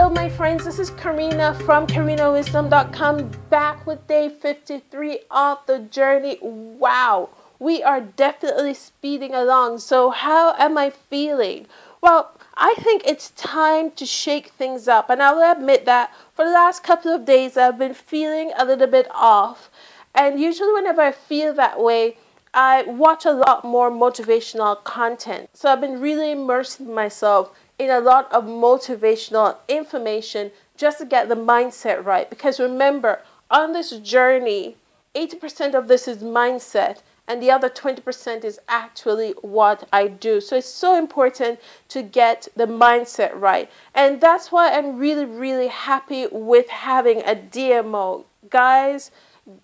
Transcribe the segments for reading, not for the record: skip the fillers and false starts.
Hello my friends, this is Karina from KarinaWisdom.com, back with day 53 of the journey. Wow, we are definitely speeding along. So how am I feeling? Well, I think it's time to shake things up, and I will admit that for the last couple of days I've been feeling a little bit off. And usually whenever I feel that way, I watch a lot more motivational content. So I've been really immersing myself in a lot of motivational information just to get the mindset right. Because remember, on this journey, 80% of this is mindset, and the other 20% is actually what I do. So it's so important to get the mindset right. And that's why I'm really, really happy with having a DMO. Guys,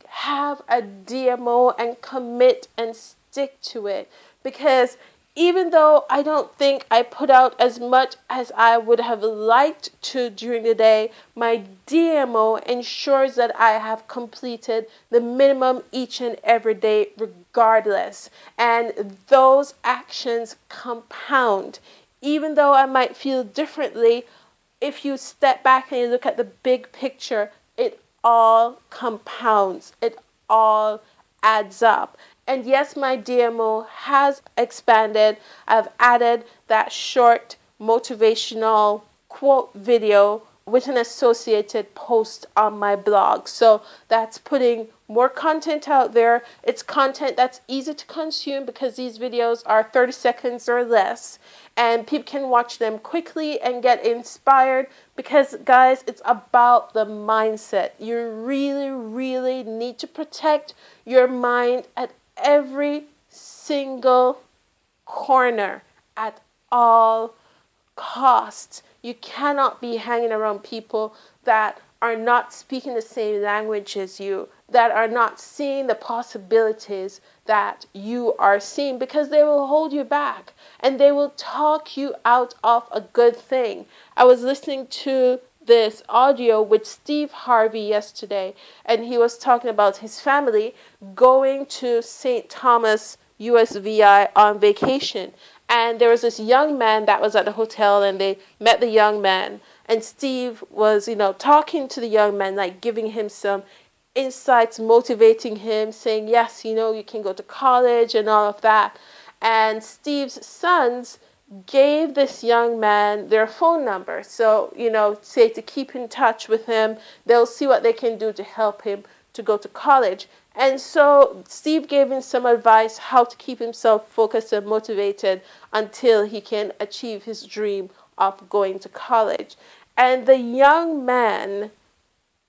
have a DMO and commit and stick to it, because even though I don't think I put out as much as I would have liked to during the day, my DMO ensures that I have completed the minimum each and every day regardless. And those actions compound. Even though I might feel differently, if you step back and you look at the big picture, it all compounds. It all adds up. And yes, my DMO has expanded. I've added that short motivational quote video with an associated post on my blog. So that's putting more content out there. It's content that's easy to consume because these videos are 30 seconds or less. And people can watch them quickly and get inspired, because guys, it's about the mindset. You really, really need to protect your mind at every single corner, at all costs. You cannot be hanging around people that are not speaking the same language as you, that are not seeing the possibilities that you are seeing, because they will hold you back and they will talk you out of a good thing. I was listening to this audio with Steve Harvey yesterday, and he was talking about his family going to St. Thomas USVI on vacation. And there was this young man that was at the hotel, and they met the young man. And Steve was, talking to the young man, like giving him some insights, motivating him, saying, yes, you can go to college and all of that. And Steve's sons gave this young man their phone number. So, say to keep in touch with him, they'll see what they can do to help him to go to college. And so Steve gave him some advice how to keep himself focused and motivated until he can achieve his dream of going to college. And the young man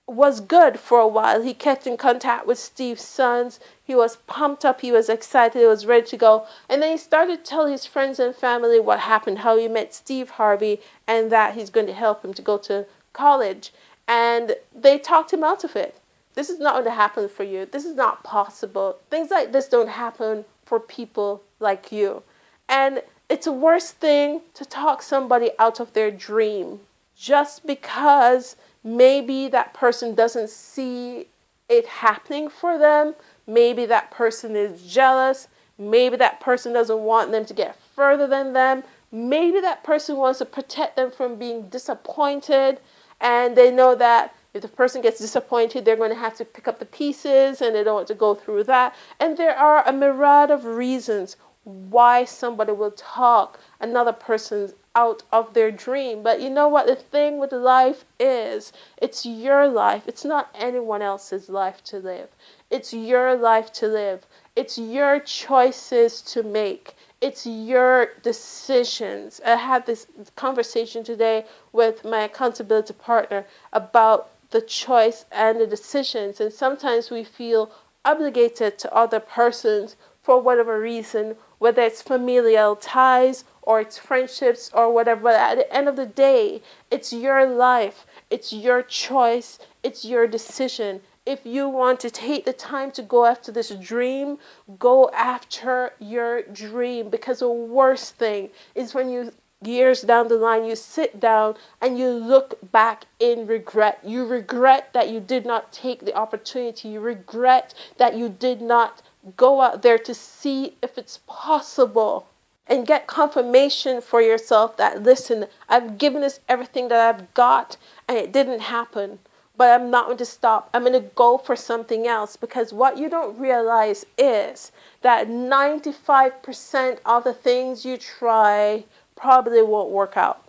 was good for a while. He kept in contact with Steve's sons. He was pumped up. He was excited. He was ready to go. And then he started to tell his friends and family what happened, how he met Steve Harvey, and that he's going to help him to go to college. And they talked him out of it. This is not going to happen for you. This is not possible. Things like this don't happen for people like you. And it's a worse thing to talk somebody out of their dream just because maybe that person doesn't see it happening for them. Maybe that person is jealous. Maybe that person doesn't want them to get further than them. Maybe that person wants to protect them from being disappointed, and they know that if the person gets disappointed, they're going to have to pick up the pieces, and they don't want to go through that. And there are a myriad of reasons why somebody will talk another person out of their dream. But you know what the thing with life is? It's your life. It's not anyone else's life to live. It's your life to live. It's your choices to make. It's your decisions. I had this conversation today with my accountability partner about the choice and the decisions. And sometimes we feel obligated to other persons for whatever reason, whether it's familial ties or it's friendships or whatever. But at the end of the day, it's your life. It's your choice. It's your decision. If you want to take the time to go after this dream, go after your dream. Because the worst thing is when years down the line, you sit down and you look back in regret. You regret that you did not take the opportunity. You regret that you did not go out there to see if it's possible. and get confirmation for yourself that, listen, I've given this everything that I've got and it didn't happen. But I'm not going to stop. I'm going to go for something else, because what you don't realize is that 95% of the things you try probably won't work out.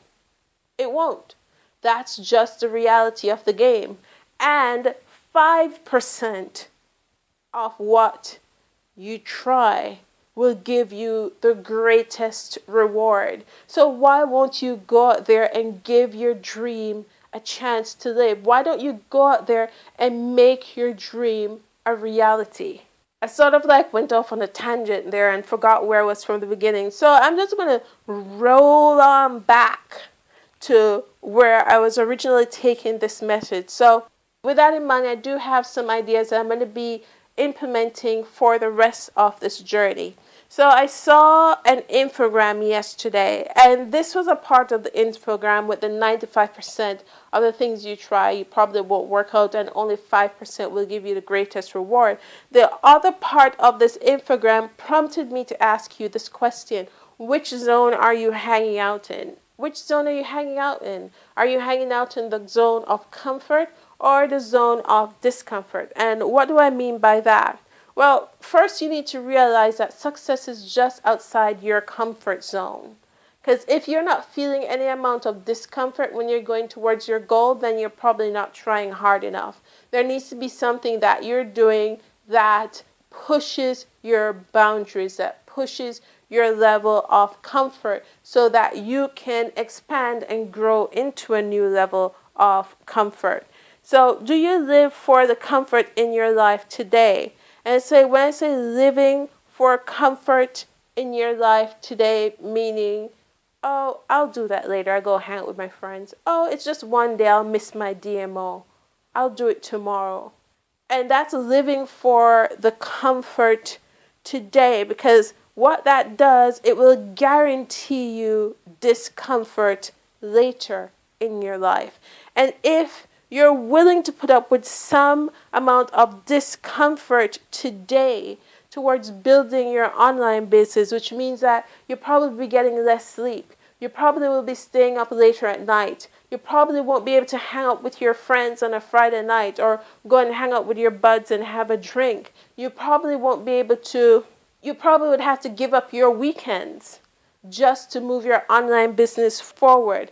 It won't. That's just the reality of the game. And 5% of what you try will give you the greatest reward. So why won't you go out there and give your dream a chance to live? Why don't you go out there and make your dream a reality? I sort of like went off on a tangent there and forgot where I was from the beginning. So I'm just going to roll on back to where I was originally taking this message. So with that in mind, I do have some ideas that I'm going to be implementing for the rest of this journey. So I saw an infogram yesterday, and this was a part of the infogram with the 95% of the things you try, you probably won't work out, and only 5% will give you the greatest reward. The other part of this infogram prompted me to ask you this question: which zone are you hanging out in? Which zone are you hanging out in? Are you hanging out in the zone of comfort or the zone of discomfort? And what do I mean by that? Well, first you need to realize that success is just outside your comfort zone. Because if you're not feeling any amount of discomfort when you're going towards your goal, then you're probably not trying hard enough. There needs to be something that you're doing that pushes your boundaries, that pushes your level of comfort, so that you can expand and grow into a new level of comfort. So do you live for the comfort in your life today? And so when I say living for comfort in your life today, meaning, oh, I'll do that later, I'll go hang out with my friends. Oh, it's just one day, I'll miss my DMO. I'll do it tomorrow. And that's living for the comfort today, because what that does, it will guarantee you discomfort later in your life. And if you're willing to put up with some amount of discomfort today towards building your online business, which means that you'll probably be getting less sleep. You probably will be staying up later at night. You probably won't be able to hang out with your friends on a Friday night, or go and hang out with your buds and have a drink. You probably won't be able to, you probably would have to give up your weekends just to move your online business forward.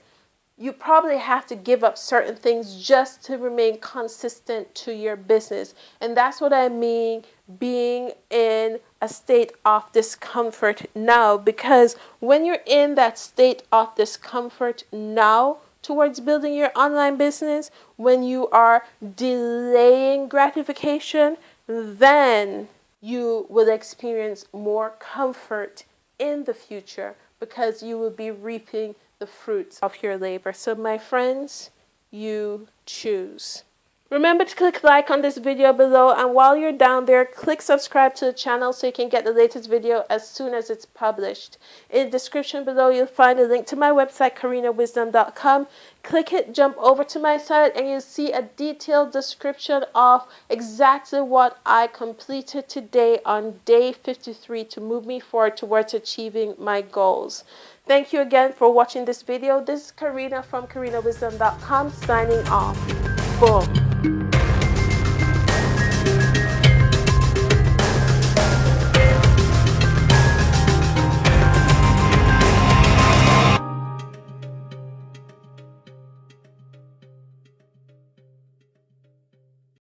You probably have to give up certain things just to remain consistent to your business. And that's what I mean being in a state of discomfort now. Because when you're in that state of discomfort now towards building your online business, when you are delaying gratification, then you will experience more comfort in the future, because you will be reaping the fruits of your labor. So my friends, you choose. Remember to click like on this video below, and while you're down there, click subscribe to the channel so you can get the latest video as soon as it's published. In the description below, you'll find a link to my website, KarinaWisdom.com. Click it, jump over to my site, and you'll see a detailed description of exactly what I completed today on day 53 to move me forward towards achieving my goals. Thank you again for watching this video. This is Karina from KarinaWisdom.com signing off. Boom.